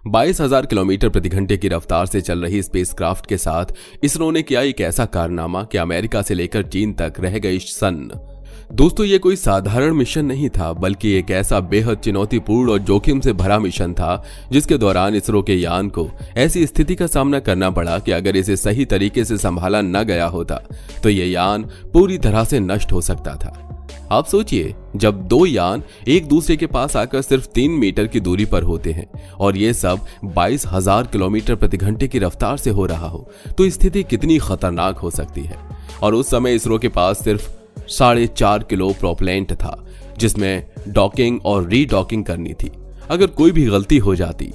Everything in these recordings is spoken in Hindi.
22,000 किलोमीटर प्रति घंटे की रफ्तार से चल रही स्पेसक्राफ्ट के साथ इसरो ने किया एक ऐसा कारनामा कि अमेरिका से लेकर चीन तक रह गई सन्न। दोस्तों, ये कोई साधारण मिशन नहीं था, बल्कि एक ऐसा बेहद चुनौतीपूर्ण और जोखिम से भरा मिशन था जिसके दौरान इसरो के यान को ऐसी स्थिति का सामना करना पड़ा कि अगर इसे सही तरीके से संभाला न गया होता तो ये यान पूरी तरह से नष्ट हो सकता था। आप सोचिए, जब दो यान एक दूसरे के पास आकर सिर्फ 3 मीटर की दूरी पर होते हैं और ये सब 22,000 किलोमीटर प्रति घंटे की रफ्तार से हो रहा हो, तो स्थिति कितनी खतरनाक हो सकती है। और उस समय इसरो के पास सिर्फ 4.5 किलो प्रोपेलेंट था, जिसमें डॉकिंग और रीडॉकिंग करनी थी। अगर कोई भी गलती हो जाती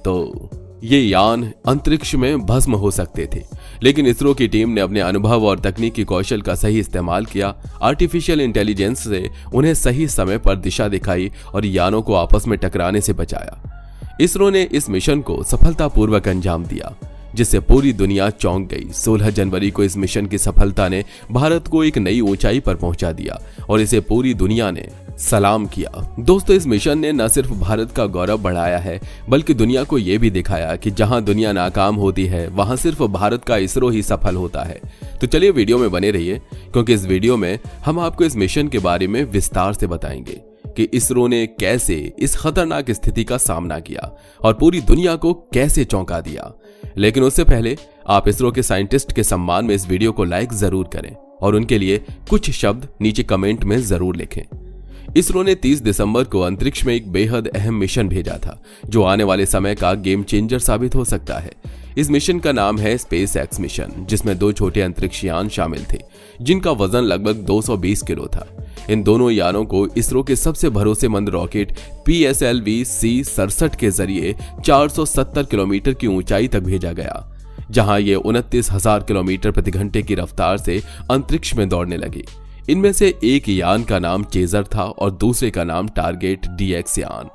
तो ये यान अंतरिक्ष में भस्म हो सकते थे। लेकिन इसरो की टीम ने अपने अनुभव और तकनीकी कौशल का सही इस्तेमाल किया, आर्टिफिशियल इंटेलिजेंस से उन्हें सही समय पर दिशा दिखाई और यानों को आपस में टकराने से बचाया। इसरो ने इस मिशन को सफलतापूर्वक अंजाम दिया, जिससे पूरी दुनिया चौंक गई। 16 जनवरी को इस मिशन की सफलता ने भारत को एक नई ऊंचाई पर पहुंचा दिया और इसे पूरी दुनिया ने सलाम किया। दोस्तों, इस मिशन ने न सिर्फ भारत का गौरव बढ़ाया है, बल्कि दुनिया को यह भी दिखाया कि जहां दुनिया नाकाम होती है वहां सिर्फ भारत का इसरो ही सफल होता है। तो चलिए वीडियो में बने रहिए, क्योंकि इस वीडियो में हम आपको इस मिशन के बारे में विस्तार से बताएंगे कि इसरो ने कैसे इस खतरनाक स्थिति का सामना किया और पूरी दुनिया को कैसे चौंका दिया। लेकिन उससे पहले आप इसरो के साइंटिस्ट के सम्मान में इस वीडियो को लाइक जरूर करें और उनके लिए कुछ शब्द नीचे कमेंट में जरूर लिखें। इसरो ने 30 दिसंबर को अंतरिक्ष में एक बेहद अहम मिशन भेजा था, जो आने वाले समय का गेम चेंजर साबित हो सकता है। इस मिशन का नाम है स्पेस एक्स मिशन, जिसमें 2 छोटे अंतरिक्ष यान शामिल थे, जिनका वजन लगभग 220 किलो था। इन दोनों यानों को इसरो के सबसे भरोसेमंद रॉकेट PSLV-C-67 के जरिए 470 किलोमीटर की ऊंचाई तक भेजा गया, जहां ये 29,000 किलोमीटर प्रति घंटे की रफ्तार से अंतरिक्ष में दौड़ने लगी। इनमें से एक यान का नाम चेजर था और दूसरे का नाम टारगेट DX यान।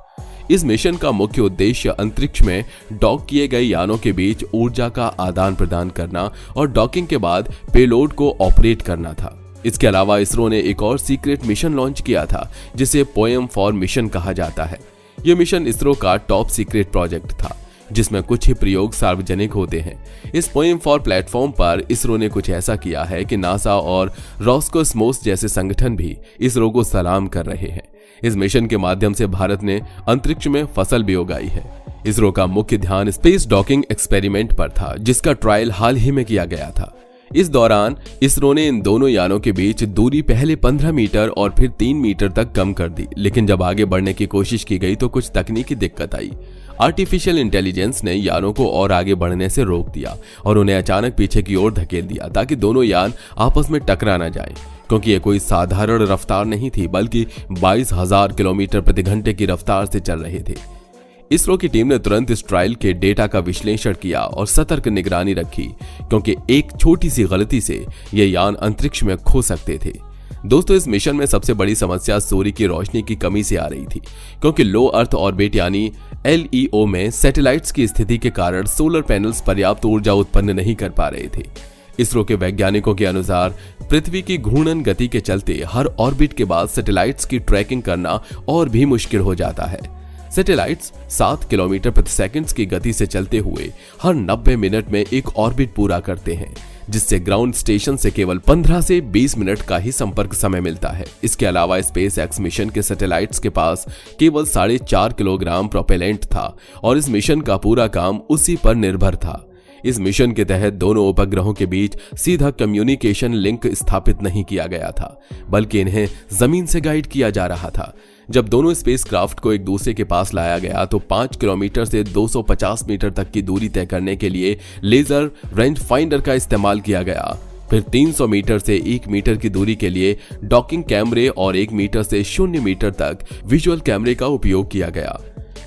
इस मिशन का मुख्य उद्देश्य अंतरिक्ष में डॉक किए गए यानों के बीच ऊर्जा का आदान प्रदान करना और डॉकिंग के बाद पेलोड को ऑपरेट करना था। इसके अलावा इसरो ने एक और सीक्रेट मिशन लॉन्च किया था, जिसे पोएम फॉर मिशन कहा जाता है। यह मिशन इसरो का टॉप सीक्रेट प्रोजेक्ट था, जिसमें कुछ ही प्रयोग सार्वजनिक होते हैं। इस पोएम फॉर प्लेटफॉर्म पर इसरो ने कुछ ऐसा किया है कि नासा और रॉस्कोस्मोस जैसे संगठन भी इसरो को सलाम कर रहे हैं। इस मिशन के माध्यम से भारत ने अंतरिक्ष में फसल भी उगाई है। इसरो का मुख्य ध्यान स्पेस डॉकिंग एक्सपेरिमेंट पर था, जिसका ट्रायल हाल ही में किया गया था। इस दौरान इसरो ने इन दोनों यानों के बीच दूरी पहले 15 मीटर और फिर 3 मीटर तक कम कर दी, लेकिन जब आगे बढ़ने की कोशिश की गई तो कुछ तकनीकी दिक्कत आई। आर्टिफिशियल इंटेलिजेंस ने यानों को और आगे बढ़ने से रोक दिया और उन्हें अचानक पीछे की ओर धकेल दिया, ताकि दोनों यान आपस में टकरा न जाएं, क्योंकि ये कोई साधारण रफ्तार नहीं थी, बल्कि 22,000 किलोमीटर प्रति घंटे की रफ्तार से चल रहे थे। इसरो की टीम ने तुरंत इस ट्रायल के डेटा का विश्लेषण किया और सतर्क निगरानी रखी, क्योंकि एक छोटी सी गलती से ये यान अंतरिक्ष में खो सकते थे। दोस्तों, इस मिशन में सबसे बड़ी समस्या सूर्य की रोशनी की कमी से आ रही थी, क्योंकि लो अर्थ ऑर्बिट यानी LEO में सैटेलाइट्स की स्थिति के कारण सोलर पैनल्स पर्याप्त ऊर्जा उत्पन्न नहीं कर पा रहे थे। इसरो के वैज्ञानिकों के अनुसार पृथ्वी की घूर्णन गति के चलते हर ऑर्बिट के बाद सैटेलाइट्स की ट्रैकिंग करना और भी मुश्किल हो जाता है। सैटेलाइट्स 7 किलोमीटर प्रति सेकंड की गति से चलते हुए हर 90 मिनट में एक ऑर्बिट पूरा करते हैं, जिससे ग्राउंड स्टेशन से केवल 15 से 20 मिनट का ही संपर्क समय मिलता है। इसके अलावा स्पेस एक्स मिशन के सैटेलाइट्स के पास केवल 4.5 किलोग्राम प्रोपेलेंट था और इस मिशन का पूरा काम उसी पर निर्भर था। इस मिशन के तहत दोनों उपग्रहों के बीच सीधा कम्युनिकेशन लिंक स्थापित नहीं किया गया था, बल्कि इन्हें जमीन से गाइड किया जा रहा था। जब दोनों स्पेसक्राफ्ट को एक दूसरे के पास लाया गया तो 5 किलोमीटर से 250 मीटर तक की दूरी तय करने के लिए लेजर रेंज फाइंडर का इस्तेमाल किया गया। फिर 300 मीटर से 1 मीटर की दूरी के लिए डॉकिंग कैमरे और 1 मीटर से 0 मीटर तक विजुअल कैमरे का उपयोग किया गया।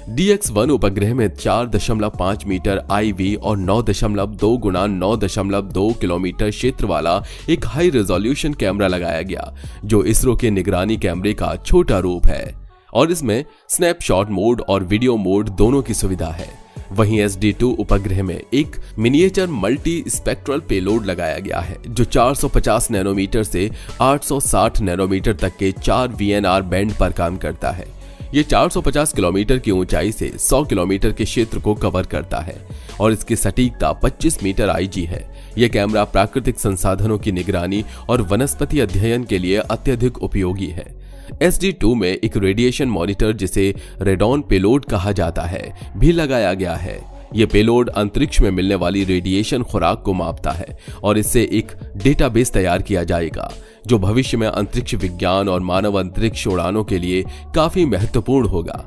DX-1 उपग्रह में 4.5 मीटर IV और 9.2 गुना 9.2 किलोमीटर क्षेत्र वाला एक हाई रेजोल्यूशन कैमरा लगाया गया, जो इसरो के निगरानी कैमरे का छोटा रूप है और इसमें स्नैपशॉट मोड और वीडियो मोड दोनों की सुविधा है। वहीं SD-2 उपग्रह में एक मिनिएचर मल्टी स्पेक्ट्रल पेलोड लगाया गया है, जो 450 नैनोमीटर से 860 नैनोमीटर तक के 4 VNR बैंड पर काम करता है। ये 450 किलोमीटर की ऊंचाई से 100 किलोमीटर के क्षेत्र को कवर करता है और इसकी सटीकता 25 मीटर IG है। यह कैमरा प्राकृतिक संसाधनों की निगरानी और वनस्पति अध्ययन के लिए अत्यधिक उपयोगी है। SD-2 में एक रेडिएशन मॉनिटर, जिसे रेडॉन पेलोड कहा जाता है, भी लगाया गया है। ये पेलोड अंतरिक्ष में मिलने वाली रेडिएशन खुराक को मापता है और इससे एक डेटाबेस तैयार किया जाएगा जो भविष्य में अंतरिक्ष विज्ञान और मानव अंतरिक्ष उड़ानों के लिए काफी महत्वपूर्ण होगा।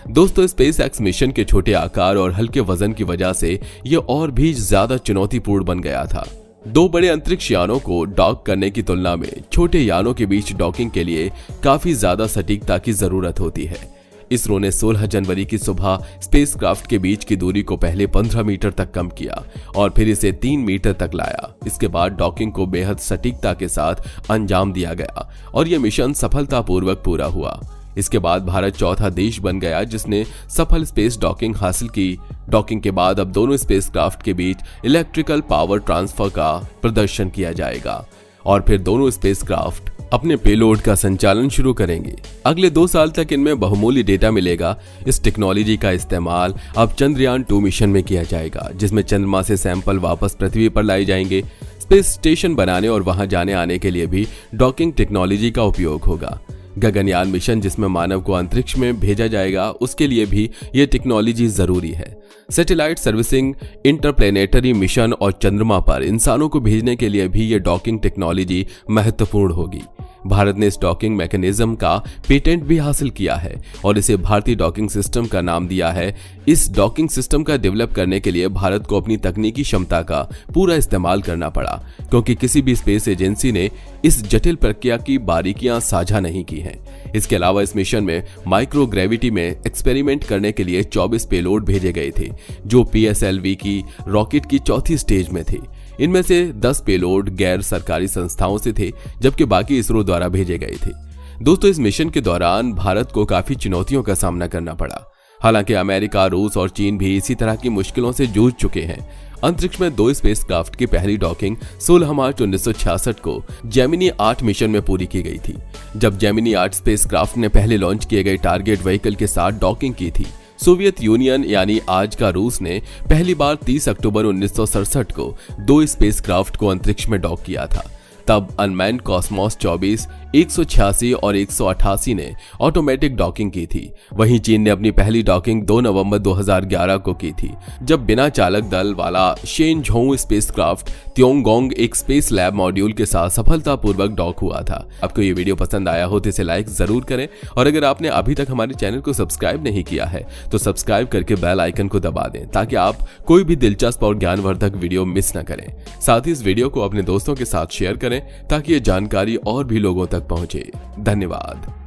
दोस्तों, स्पेसएक्स मिशन के छोटे आकार और हल्के वजन की वजह से यह और भी ज्यादा चुनौतीपूर्ण बन गया था। 2 बड़े अंतरिक्ष यानों को डॉक करने की तुलना में छोटे यानों के बीच डॉकिंग के लिए काफी ज्यादा सटीकता की जरूरत होती है। इसरो ने 16 जनवरी की सुबह स्पेसक्राफ्ट के बीच की दूरी को पहले 15 मीटर तक कम किया और फिर इसे 3 मीटर तक लाया। इसके बाद डॉकिंग को बेहद सटीकता के साथ अंजाम दिया गया और यह मिशन सफलतापूर्वक पूरा हुआ। इसके बाद भारत चौथा देश बन गया जिसने सफल स्पेस डॉकिंग हासिल की। डॉकिंग के बाद अब दोनों स्पेसक्राफ्ट के बीच इलेक्ट्रिकल पावर ट्रांसफर का प्रदर्शन किया जाएगा और फिर दोनों स्पेसक्राफ्ट अपने पेलोड का संचालन शुरू करेंगे। अगले 2 साल तक इनमें बहुमूल्य डेटा मिलेगा। इस टेक्नोलॉजी का इस्तेमाल अब चंद्रयान-2 मिशन में किया जाएगा, जिसमें चंद्रमा से सैंपल वापस पृथ्वी पर लाए जाएंगे। स्पेस स्टेशन बनाने और वहां जाने आने के लिए भी डॉकिंग टेक्नोलॉजी का उपयोग होगा। गगनयान मिशन, जिसमें मानव को अंतरिक्ष में भेजा जाएगा, उसके लिए भी यह टेक्नोलॉजी जरूरी है। सैटेलाइट सर्विसिंग, इंटरप्लेनेटरी मिशन और चंद्रमा पर इंसानों को भेजने के लिए भी यह डॉकिंग टेक्नोलॉजी महत्वपूर्ण होगी। भारत ने इस डॉकिंग मैकेनिज्म का पेटेंट भी हासिल किया है और इसे भारतीय डॉकिंग सिस्टम का नाम दिया है। इस डॉकिंग सिस्टम का डेवलप करने के लिए भारत को अपनी तकनीकी क्षमता का पूरा इस्तेमाल करना पड़ा, क्योंकि किसी भी स्पेस एजेंसी ने इस जटिल प्रक्रिया की बारीकियां साझा नहीं की हैं। इसके अलावा इस मिशन में माइक्रोग्रेविटी में एक्सपेरिमेंट करने के लिए 24 पेलोड भेजे गए थे, जो PSLV की रॉकेट की चौथी स्टेज में थे। इनमें से 10 पेलोड गैर सरकारी संस्थाओं से थे, जबकि बाकी इसरो द्वारा भेजे गए थे। दोस्तों, इस मिशन के दौरान भारत को काफी चुनौतियों का सामना करना पड़ा। हालांकि अमेरिका, रूस और चीन भी इसी तरह की मुश्किलों से जूझ चुके हैं। अंतरिक्ष में 2 स्पेसक्राफ्ट की पहली डॉकिंग 16 मार्च 1966 को जेमिनी 8 मिशन में पूरी की गई थी, जब जेमिनी 8 स्पेसक्राफ्ट ने पहले लॉन्च किए गए टारगेट व्हीकल के साथ डॉकिंग की थी। सोवियत यूनियन यानी आज का रूस ने पहली बार 30 अक्टूबर 1967 को 2 स्पेसक्राफ्ट को अंतरिक्ष में डॉक किया था। तब अनमैन्ड कॉस्मोस 24, 186 और 188 ने ऑटोमेटिक डॉकिंग की थी। वहीं चीन ने अपनी पहली डॉकिंग 2 नवंबर 2011 को की थी, जब बिना चालक दल वाला शेनझोउ स्पेसक्राफ्ट त्योंगोंग एक स्पेस लैब मॉड्यूल के साथ सफलतापूर्वक डॉक हुआ था। आपको ये वीडियो पसंद आया हो तो इसे लाइक जरूर करें और अगर आपने अभी तक हमारे चैनल को सब्सक्राइब नहीं किया है तो सब्सक्राइब करके बेल आइकन को दबा दें, ताकि आप कोई भी दिलचस्प और ज्ञानवर्धक वीडियो मिस न करें। साथ ही इस वीडियो को अपने दोस्तों के साथ शेयर करें ताकि ये जानकारी और भी लोगों तक पहुंचे। धन्यवाद।